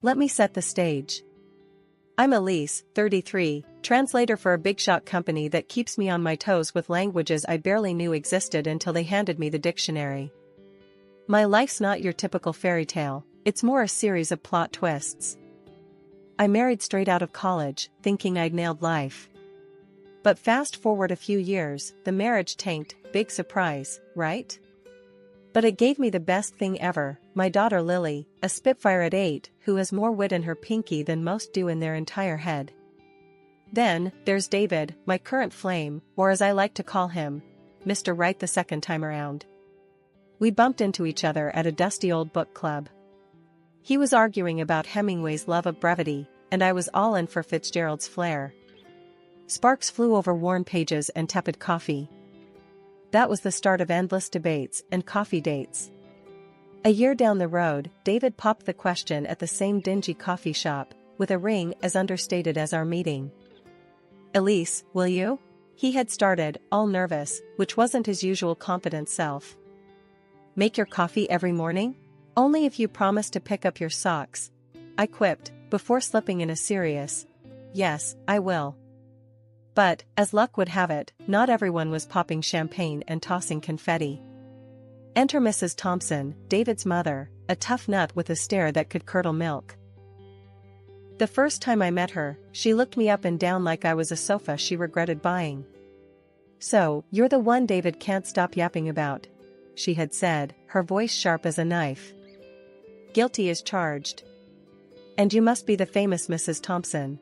Let me set the stage. I'm Elise, 33, translator for a big shot company that keeps me on my toes with languages I barely knew existed until they handed me the dictionary. My life's not your typical fairy tale, it's more a series of plot twists. I married straight out of college, thinking I'd nailed life. But fast forward a few years, the marriage tanked, big surprise, right? But it gave me the best thing ever, my daughter Lily, a spitfire at 8, who has more wit in her pinky than most do in their entire head. Then, there's David, my current flame, or as I like to call him, Mr. Right the second time around. We bumped into each other at a dusty old book club. He was arguing about Hemingway's love of brevity, and I was all in for Fitzgerald's flair. Sparks flew over worn pages and tepid coffee. That was the start of endless debates and coffee dates. A year down the road, David popped the question at the same dingy coffee shop, with a ring as understated as our meeting. "Elise, will you?" He had started, all nervous, which wasn't his usual confident self. "Make your coffee every morning? Only if you promise to pick up your socks," I quipped, before slipping in a serious, "Yes, I will." But, as luck would have it, not everyone was popping champagne and tossing confetti. Enter Mrs. Thompson, David's mother, a tough nut with a stare that could curdle milk. The first time I met her, she looked me up and down like I was a sofa she regretted buying. "So, you're the one David can't stop yapping about," she had said, her voice sharp as a knife. "Guilty as charged. And you must be the famous Mrs. Thompson.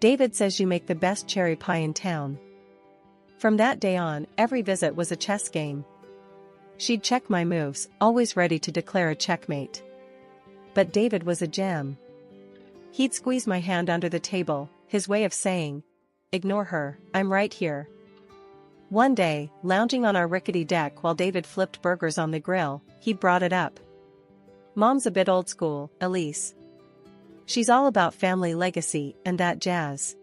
David says you make the best cherry pie in town." From that day on, every visit was a chess game. She'd check my moves, always ready to declare a checkmate. But David was a gem. He'd squeeze my hand under the table, his way of saying, "Ignore her, I'm right here." One day, lounging on our rickety deck while David flipped burgers on the grill, he brought it up. "Mom's a bit old school, Elise. She's all about family legacy and that jazz."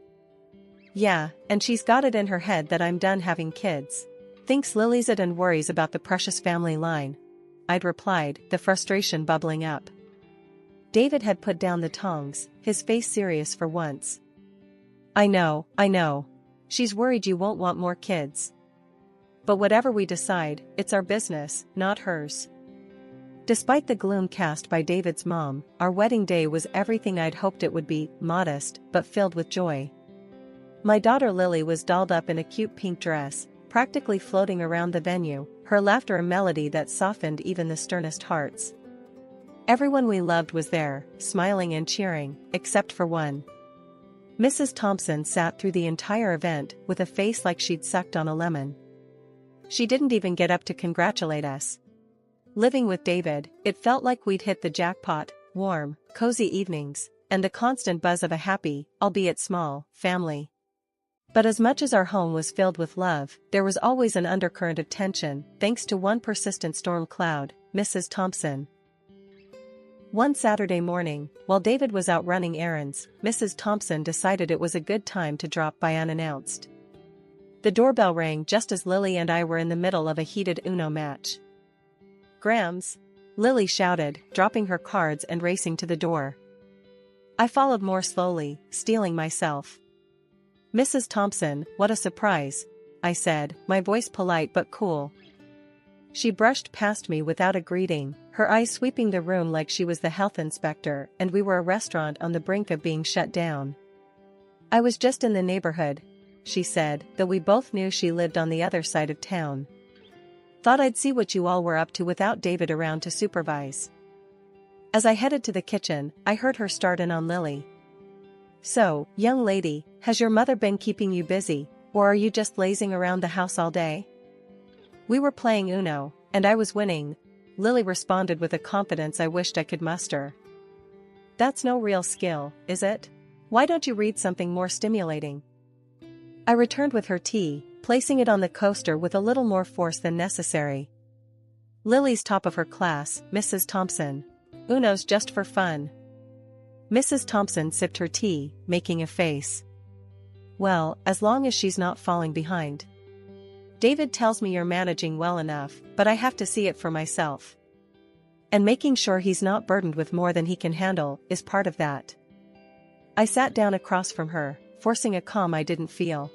"Yeah, and she's got it in her head that I'm done having kids. Thinks Lily's it and worries about the precious family line," I'd replied, the frustration bubbling up. David had put down the tongs, his face serious for once. I know. She's worried you won't want more kids. But whatever we decide, it's our business, not hers." Despite the gloom cast by David's mom, our wedding day was everything I'd hoped it would be, modest, but filled with joy. My daughter Lily was dolled up in a cute pink dress, practically floating around the venue, her laughter a melody that softened even the sternest hearts. Everyone we loved was there, smiling and cheering, except for one. Mrs. Thompson sat through the entire event with a face like she'd sucked on a lemon. She didn't even get up to congratulate us. Living with David, it felt like we'd hit the jackpot: warm, cozy evenings, and the constant buzz of a happy, albeit small, family. But as much as our home was filled with love, there was always an undercurrent of tension, thanks to one persistent storm cloud, Mrs. Thompson. One Saturday morning, while David was out running errands, Mrs. Thompson decided it was a good time to drop by unannounced. The doorbell rang just as Lily and I were in the middle of a heated Uno match. "Grams!" Lily shouted, dropping her cards and racing to the door. I followed more slowly, steeling myself. "Mrs. Thompson, what a surprise," I said, my voice polite but cool. She brushed past me without a greeting, her eyes sweeping the room like she was the health inspector and we were a restaurant on the brink of being shut down. "I was just in the neighborhood," she said, though we both knew she lived on the other side of town. "Thought I'd see what you all were up to without David around to supervise." As I headed to the kitchen, I heard her start in on Lily. "So, young lady, has your mother been keeping you busy, or are you just lazing around the house all day?" "We were playing Uno, and I was winning," Lily responded with a confidence I wished I could muster. "That's no real skill, is it? Why don't you read something more stimulating?" I returned with her tea, placing it on the coaster with a little more force than necessary. "Lily's top of her class, Mrs. Thompson. Uno's just for fun." Mrs. Thompson sipped her tea, making a face. "Well, as long as she's not falling behind. David tells me you're managing well enough, but I have to see it for myself." And making sure he's not burdened with more than he can handle is part of that. I sat down across from her, forcing a calm I didn't feel.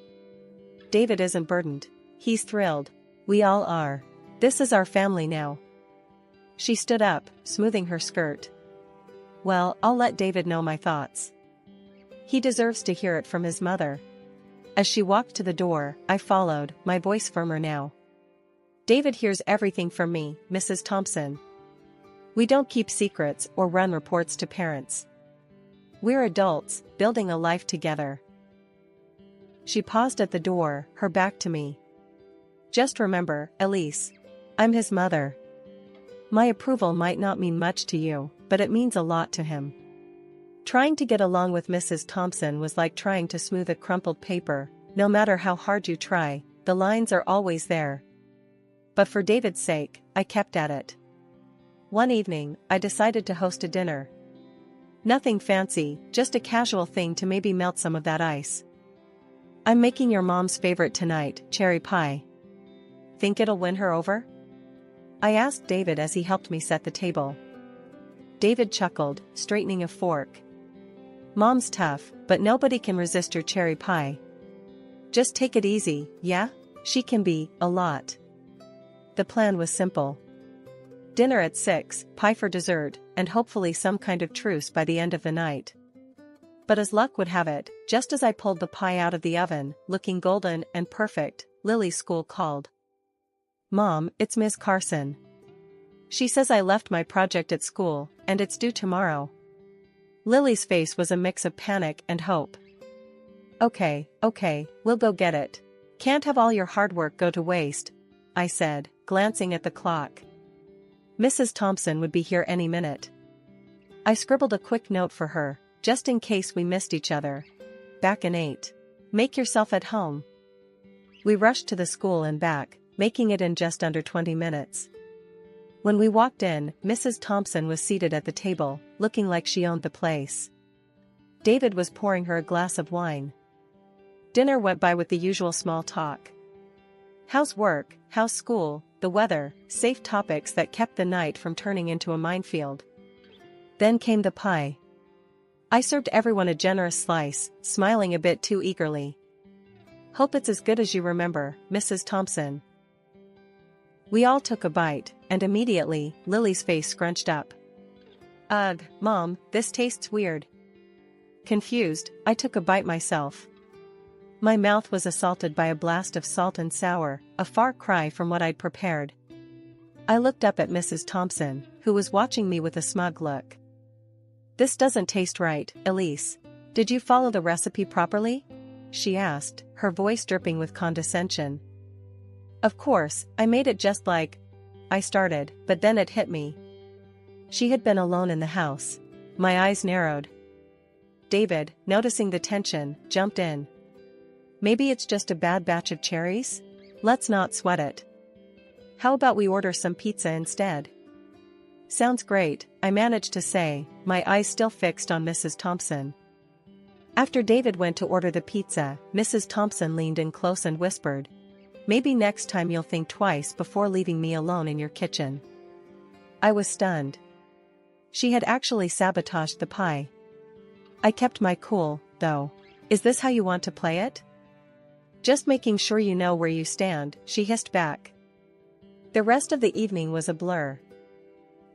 David isn't burdened. He's thrilled. We all are. This is our family now. She stood up, smoothing her skirt. Well, I'll let David know my thoughts. He deserves to hear it from his mother. As she walked to the door, I followed, my voice firmer now. David hears everything from me, Mrs. Thompson. We don't keep secrets or run reports to parents. We're adults, building a life together. She paused at the door, her back to me. Just remember, Elise. I'm his mother. My approval might not mean much to you, but it means a lot to him. Trying to get along with Mrs. Thompson was like trying to smooth a crumpled paper. No matter how hard you try, the lines are always there. But for David's sake, I kept at it. One evening, I decided to host a dinner. Nothing fancy, just a casual thing to maybe melt some of that ice. I'm making your mom's favorite tonight, cherry pie. Think it'll win her over? I asked David as he helped me set the table. David chuckled, straightening a fork. Mom's tough, but nobody can resist your cherry pie. Just take it easy, yeah? She can be, a lot. The plan was simple. Dinner at 6, pie for dessert, and hopefully some kind of truce by the end of the night. But as luck would have it, just as I pulled the pie out of the oven, looking golden and perfect, Lily's school called. Mom, it's Ms. Carson. She says I left my project at school, and it's due tomorrow. Lily's face was a mix of panic and hope. Okay, we'll go get it. Can't have all your hard work go to waste, I said, glancing at the clock. Mrs. Thompson would be here any minute. I scribbled a quick note for her, just in case we missed each other. Back in 8. Make yourself at home. We rushed to the school and back, making it in just under 20 minutes. When we walked in, Mrs. Thompson was seated at the table, looking like she owned the place. David was pouring her a glass of wine. Dinner went by with the usual small talk. How's work, how's school, the weather, safe topics that kept the night from turning into a minefield. Then came the pie. I served everyone a generous slice, smiling a bit too eagerly. Hope it's as good as you remember, Mrs. Thompson. We all took a bite, and immediately, Lily's face scrunched up. Ugh, Mom, this tastes weird. Confused, I took a bite myself. My mouth was assaulted by a blast of salt and sour, a far cry from what I'd prepared. I looked up at Mrs. Thompson, who was watching me with a smug look. This doesn't taste right, Elise. Did you follow the recipe properly? She asked, her voice dripping with condescension. Of course, I made it just like I started, but then it hit me. She had been alone in the house. My eyes narrowed. David, noticing the tension, jumped in. Maybe it's just a bad batch of cherries? Let's not sweat it. How about we order some pizza instead? Sounds great, I managed to say, my eyes still fixed on Mrs. Thompson. After David went to order the pizza, Mrs. Thompson leaned in close and whispered, maybe next time you'll think twice before leaving me alone in your kitchen. I was stunned. She had actually sabotaged the pie. I kept my cool, though. Is this how you want to play it? Just making sure you know where you stand, she hissed back. The rest of the evening was a blur.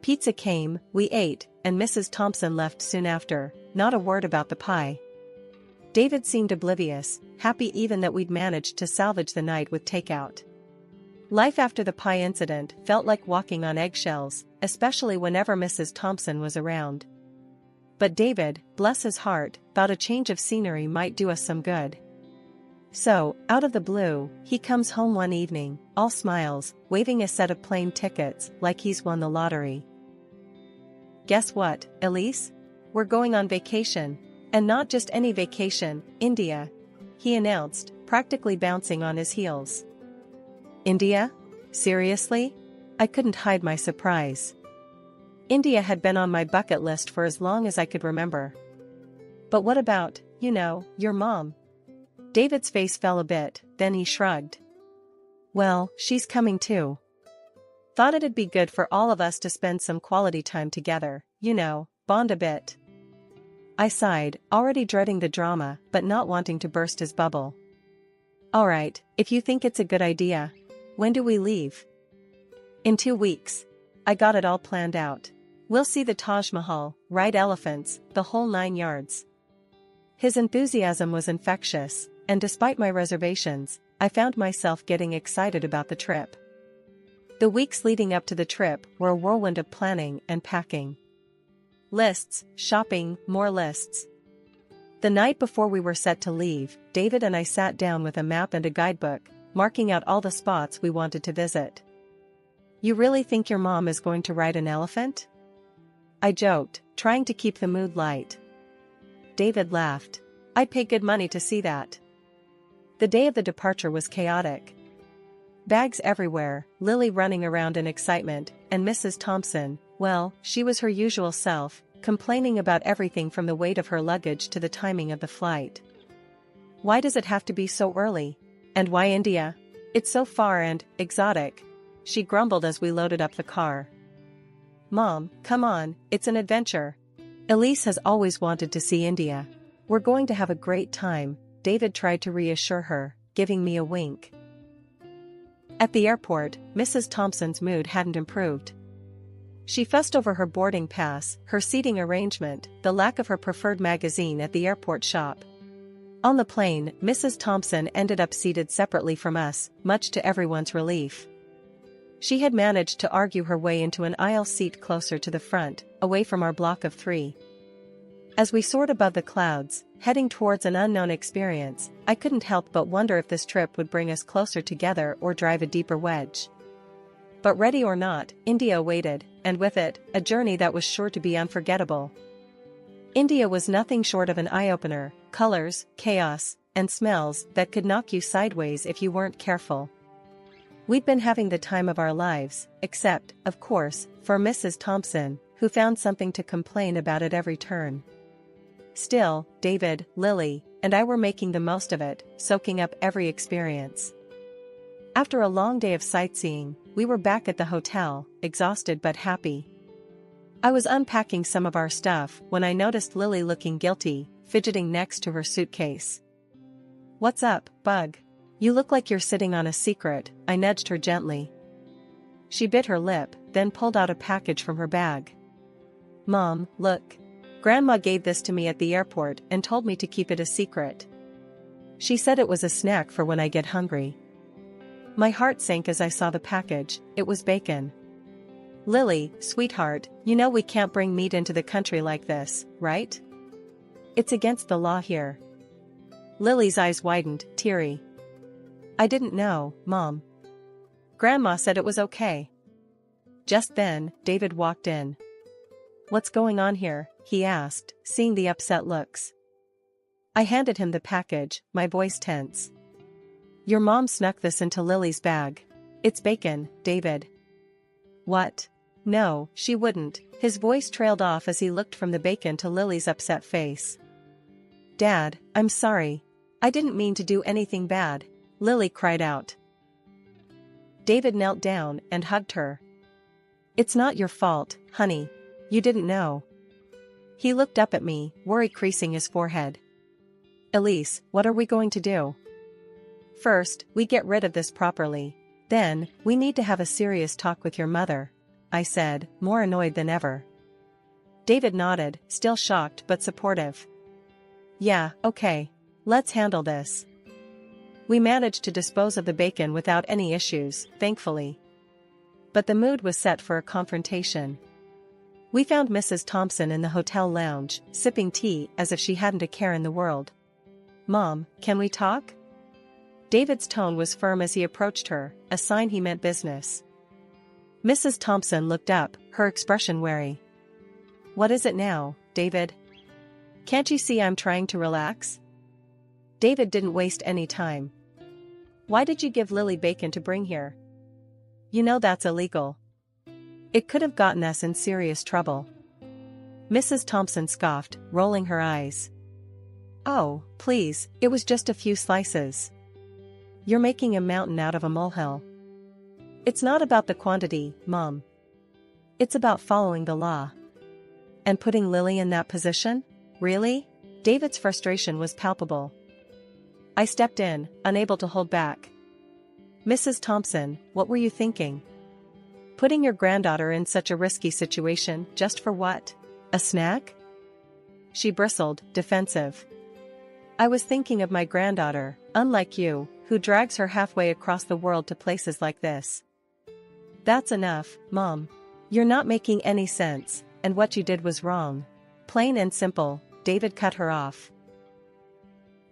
Pizza came, we ate, and Mrs. Thompson left soon after, not a word about the pie. David seemed oblivious, happy even that we'd managed to salvage the night with takeout. Life after the pie incident felt like walking on eggshells, especially whenever Mrs. Thompson was around. But David, bless his heart, thought a change of scenery might do us some good. So, out of the blue, he comes home one evening, all smiles, waving a set of plane tickets like he's won the lottery. Guess what, Elise? We're going on vacation. And not just any vacation, India, he announced, practically bouncing on his heels. India? Seriously? I couldn't hide my surprise. India had been on my bucket list for as long as I could remember. But what about, your mom? David's face fell a bit, then he shrugged. Well, she's coming too. Thought it'd be good for all of us to spend some quality time together, bond a bit. I sighed, already dreading the drama, but not wanting to burst his bubble. Alright, if you think it's a good idea. When do we leave? In 2 weeks. I got it all planned out. We'll see the Taj Mahal, ride elephants, the whole 9 yards. His enthusiasm was infectious, and despite my reservations, I found myself getting excited about the trip. The weeks leading up to the trip were a whirlwind of planning and packing. Lists, shopping, more lists. The night before we were set to leave, David and I sat down with a map and a guidebook, marking out all the spots we wanted to visit. You really think your mom is going to ride an elephant? I joked, trying to keep the mood light. David laughed. I'd pay good money to see that. The day of the departure was chaotic. Bags everywhere, Lily running around in excitement, and Mrs. Thompson, well, she was her usual self, complaining about everything from the weight of her luggage to the timing of the flight. Why does it have to be so early? And why India? It's so far and exotic, she grumbled as we loaded up the car. Mom, come on, it's an adventure. Elise has always wanted to see India. We're going to have a great time, David tried to reassure her, giving me a wink. At the airport, Mrs. Thompson's mood hadn't improved. She fussed over her boarding pass, her seating arrangement, the lack of her preferred magazine at the airport shop. On the plane, Mrs. Thompson ended up seated separately from us, much to everyone's relief. She had managed to argue her way into an aisle seat closer to the front, away from our block of 3. As we soared above the clouds, heading towards an unknown experience, I couldn't help but wonder if this trip would bring us closer together or drive a deeper wedge. But ready or not, India awaited, and with it, a journey that was sure to be unforgettable. India was nothing short of an eye-opener, colors, chaos, and smells that could knock you sideways if you weren't careful. We'd been having the time of our lives, except, of course, for Mrs. Thompson, who found something to complain about at every turn. Still, David, Lily, and I were making the most of it, soaking up every experience. After a long day of sightseeing, we were back at the hotel, exhausted but happy. I was unpacking some of our stuff when I noticed Lily looking guilty, fidgeting next to her suitcase. What's up, Bug? You look like you're sitting on a secret, I nudged her gently. She bit her lip, then pulled out a package from her bag. Mom, look. Grandma gave this to me at the airport and told me to keep it a secret. She said it was a snack for when I get hungry. My heart sank as I saw the package. It was bacon. Lily, sweetheart, you know we can't bring meat into the country like this, right? It's against the law here. Lily's eyes widened, teary. I didn't know, Mom. Grandma said it was okay. Just then, David walked in. What's going on here? He asked, seeing the upset looks. I handed him the package, my voice tense. Your mom snuck this into Lily's bag. It's bacon, David. What? No, she wouldn't. His voice trailed off as he looked from the bacon to Lily's upset face. Dad, I'm sorry. I didn't mean to do anything bad, Lily cried out. David knelt down and hugged her. It's not your fault, honey. You didn't know. He looked up at me, worry creasing his forehead. Elise, what are we going to do? First, we get rid of this properly. Then, we need to have a serious talk with your mother, I said, more annoyed than ever. David nodded, still shocked but supportive. Yeah, okay. Let's handle this. We managed to dispose of the bacon without any issues, thankfully. But the mood was set for a confrontation. We found Mrs. Thompson in the hotel lounge, sipping tea as if she hadn't a care in the world. Mom, can we talk? David's tone was firm as he approached her, a sign he meant business. Mrs. Thompson looked up, her expression wary. What is it now, David? Can't you see I'm trying to relax? David didn't waste any time. Why did you give Lily bacon to bring here? You know that's illegal. It could have gotten us in serious trouble. Mrs. Thompson scoffed, rolling her eyes. Oh, please, it was just a few slices. You're making a mountain out of a molehill. It's not about the quantity, Mom. It's about following the law. And putting Lily in that position? Really? David's frustration was palpable. I stepped in, unable to hold back. Mrs. Thompson, what were you thinking? Putting your granddaughter in such a risky situation, just for what? A snack? She bristled, defensive. I was thinking of my granddaughter, unlike you, who drags her halfway across the world to places like this. That's enough, Mom. You're not making any sense, and what you did was wrong. Plain and simple, David cut her off.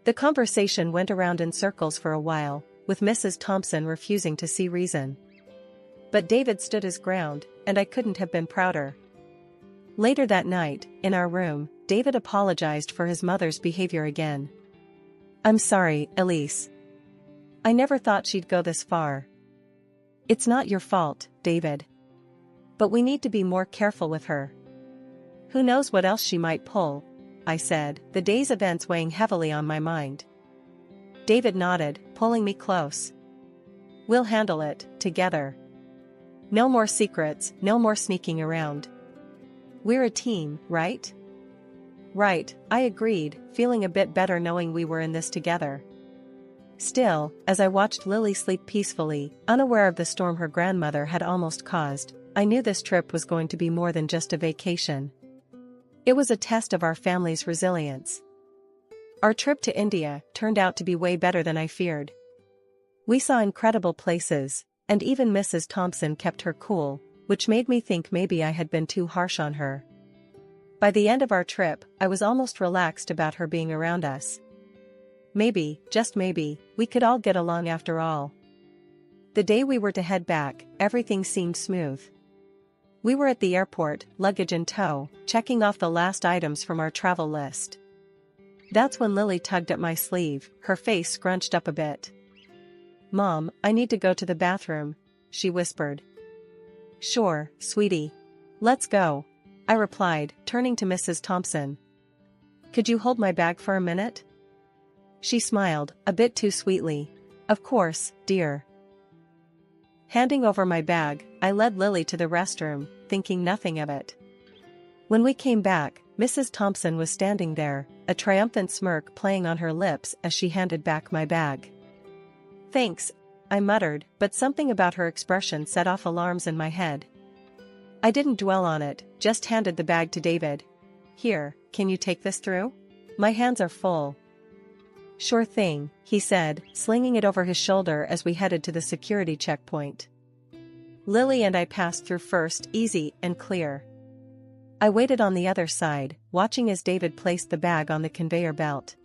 The conversation went around in circles for a while, with Mrs. Thompson refusing to see reason. But David stood his ground, and I couldn't have been prouder. Later that night, in our room, David apologized for his mother's behavior again. I'm sorry, Elise. I never thought she'd go this far. It's not your fault, David. But we need to be more careful with her. Who knows what else she might pull, I said, the day's events weighing heavily on my mind. David nodded, pulling me close. We'll handle it, together. No more secrets, no more sneaking around. We're a team, right? Right, I agreed, feeling a bit better knowing we were in this together. Still, as I watched Lily sleep peacefully, unaware of the storm her grandmother had almost caused, I knew this trip was going to be more than just a vacation. It was a test of our family's resilience. Our trip to India turned out to be way better than I feared. We saw incredible places, and even Mrs. Thompson kept her cool, which made me think maybe I had been too harsh on her. By the end of our trip, I was almost relaxed about her being around us. Maybe, just maybe, we could all get along after all. The day we were to head back, everything seemed smooth. We were at the airport, luggage in tow, checking off the last items from our travel list. That's when Lily tugged at my sleeve, her face scrunched up a bit. Mom, I need to go to the bathroom, she whispered. Sure, sweetie. Let's go, I replied, turning to Mrs. Thompson. Could you hold my bag for a minute? She smiled, a bit too sweetly. Of course, dear. Handing over my bag, I led Lily to the restroom, thinking nothing of it. When we came back, Mrs. Thompson was standing there, a triumphant smirk playing on her lips as she handed back my bag. Thanks, I muttered, but something about her expression set off alarms in my head. I didn't dwell on it, just handed the bag to David. Here, can you take this through? My hands are full. Sure thing, he said, slinging it over his shoulder as we headed to the security checkpoint. Lily and I passed through first, easy and clear. I waited on the other side, watching as David placed the bag on the conveyor belt.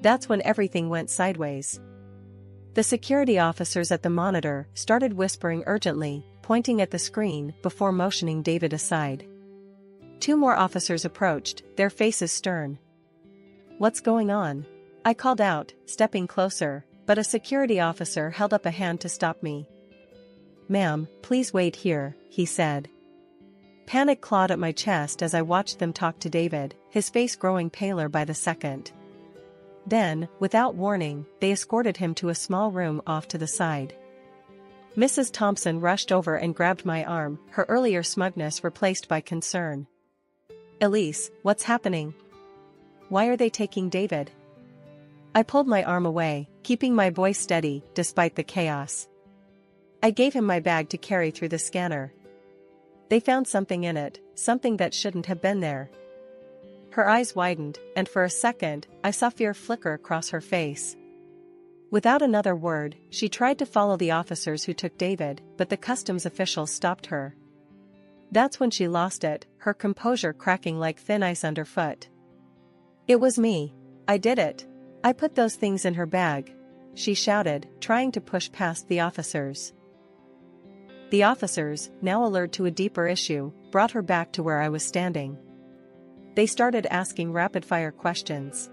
That's when everything went sideways. The security officers at the monitor started whispering urgently, pointing at the screen before motioning David aside. 2 more officers approached, their faces stern. What's going on? I called out, stepping closer, but a security officer held up a hand to stop me. Ma'am, please wait here, he said. Panic clawed at my chest as I watched them talk to David, his face growing paler by the second. Then, without warning, they escorted him to a small room off to the side. Mrs. Thompson rushed over and grabbed my arm, her earlier smugness replaced by concern. Elise, what's happening? Why are they taking David? I pulled my arm away, keeping my voice steady, despite the chaos. I gave him my bag to carry through the scanner. They found something in it, something that shouldn't have been there. Her eyes widened, and for a second, I saw fear flicker across her face. Without another word, she tried to follow the officers who took David, but the customs officials stopped her. That's when she lost it, her composure cracking like thin ice underfoot. It was me. I did it. I put those things in her bag, she shouted, trying to push past the officers. The officers, now alert to a deeper issue, brought her back to where I was standing. They started asking rapid-fire questions.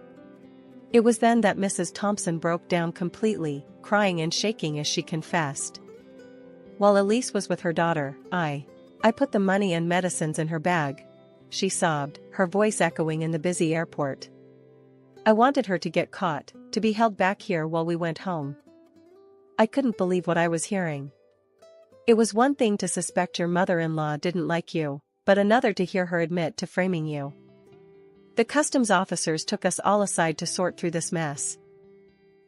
It was then that Mrs. Thompson broke down completely, crying and shaking as she confessed. While Elise was with her daughter, I put the money and medicines in her bag, she sobbed, her voice echoing in the busy airport. I wanted her to get caught, to be held back here while we went home. I couldn't believe what I was hearing. It was one thing to suspect your mother-in-law didn't like you, but another to hear her admit to framing you. The customs officers took us all aside to sort through this mess.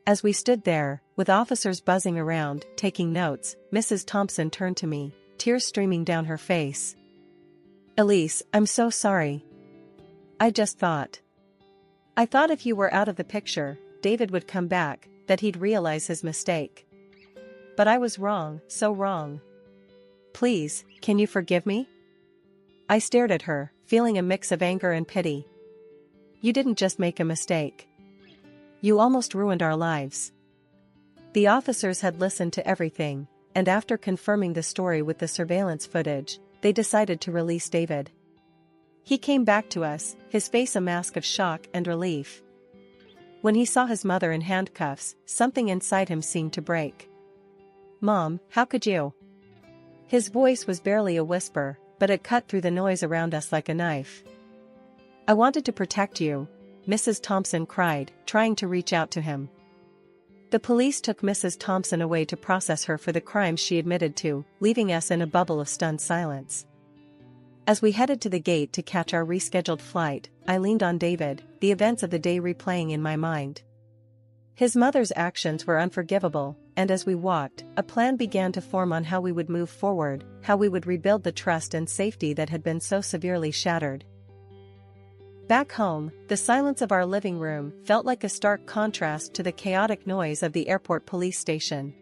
As we stood there, with officers buzzing around, taking notes, Mrs. Thompson turned to me, tears streaming down her face. "Elise, I'm so sorry. I thought if you were out of the picture, David would come back, that he'd realize his mistake. But I was wrong, so wrong. Please, can you forgive me?" I stared at her, feeling a mix of anger and pity. "You didn't just make a mistake. You almost ruined our lives." The officers had listened to everything, and after confirming the story with the surveillance footage, they decided to release David. He came back to us, his face a mask of shock and relief. When he saw his mother in handcuffs, something inside him seemed to break. "Mom, how could you?" His voice was barely a whisper, but it cut through the noise around us like a knife. "I wanted to protect you," Mrs. Thompson cried, trying to reach out to him. The police took Mrs. Thompson away to process her for the crimes she admitted to, leaving us in a bubble of stunned silence. As we headed to the gate to catch our rescheduled flight, I leaned on David, the events of the day replaying in my mind. His mother's actions were unforgivable, and as we walked, a plan began to form on how we would move forward, how we would rebuild the trust and safety that had been so severely shattered. Back home, the silence of our living room felt like a stark contrast to the chaotic noise of the airport police station.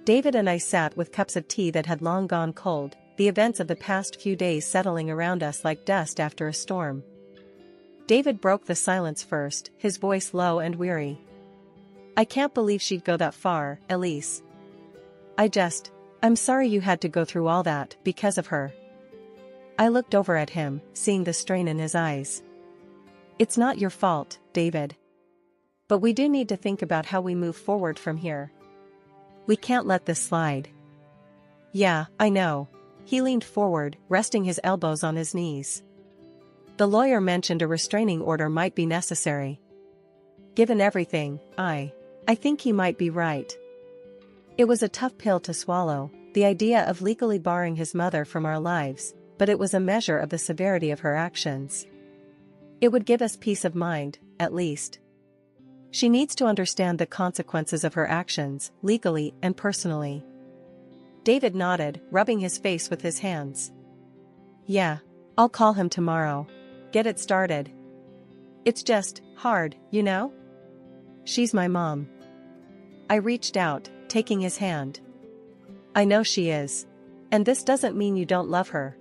David and I sat with cups of tea that had long gone cold, the events of the past few days settling around us like dust after a storm. David broke the silence first, his voice low and weary. "I can't believe she'd go that far, Elise. I'm sorry you had to go through all that because of her." I looked over at him, seeing the strain in his eyes. "It's not your fault, David. But we do need to think about how we move forward from here. We can't let this slide." "Yeah, I know." He leaned forward, resting his elbows on his knees. "The lawyer mentioned a restraining order might be necessary. Given everything, I think he might be right." It was a tough pill to swallow, the idea of legally barring his mother from our lives, but it was a measure of the severity of her actions. It would give us peace of mind, at least. She needs to understand the consequences of her actions, legally and personally. David nodded, rubbing his face with his hands. "Yeah, I'll call him tomorrow. Get it started. It's just hard, you know? She's my mom." I reached out, taking his hand. "I know she is. And this doesn't mean you don't love her.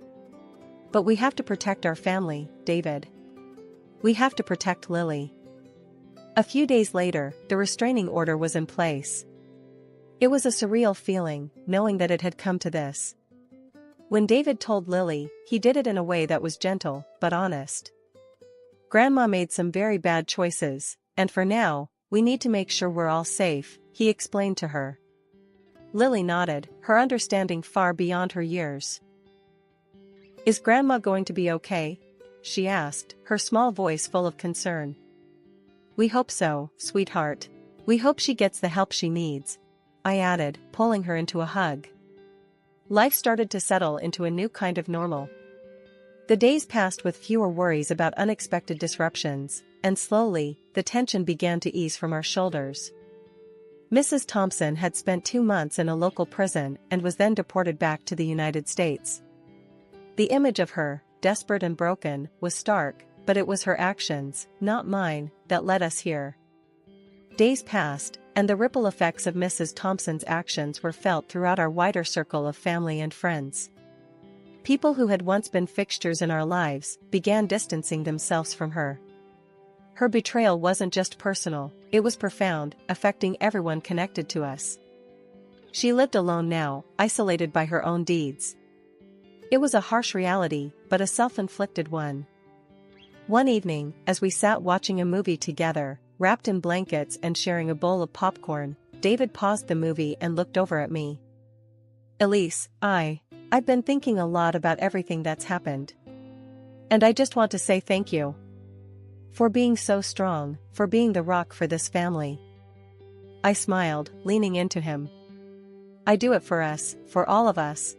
But we have to protect our family, David. We have to protect Lily." A few days later, the restraining order was in place. It was a surreal feeling, knowing that it had come to this. When David told Lily, he did it in a way that was gentle, but honest. "Grandma made some very bad choices, and for now, we need to make sure we're all safe," he explained to her. Lily nodded, her understanding far beyond her years. "Is Grandma going to be okay?" she asked, her small voice full of concern. "We hope so, sweetheart. We hope she gets the help she needs," I added, pulling her into a hug. Life started to settle into a new kind of normal. The days passed with fewer worries about unexpected disruptions, and slowly, the tension began to ease from our shoulders. Mrs. Thompson had spent 2 months in a local prison and was then deported back to the United States. The image of her, desperate and broken, was stark, but it was her actions, not mine, that led us here. Days passed, and the ripple effects of Mrs. Thompson's actions were felt throughout our wider circle of family and friends. People who had once been fixtures in our lives began distancing themselves from her. Her betrayal wasn't just personal, it was profound, affecting everyone connected to us. She lived alone now, isolated by her own deeds. It was a harsh reality, but a self-inflicted one. One evening, as we sat watching a movie together, wrapped in blankets and sharing a bowl of popcorn, David paused the movie and looked over at me. "Elise, I've been thinking a lot about everything that's happened. And I just want to say thank you. For being so strong, for being the rock for this family." I smiled, leaning into him. I do it for us, for all of us.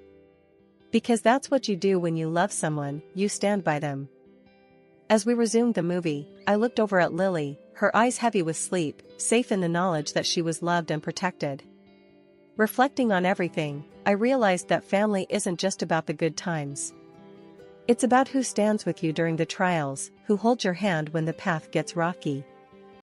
Because that's what you do when you love someone, you stand by them. As we resumed the movie, I looked over at Lily, her eyes heavy with sleep, safe in the knowledge that she was loved and protected. Reflecting on everything, I realized that family isn't just about the good times. It's about who stands with you during the trials, who holds your hand when the path gets rocky.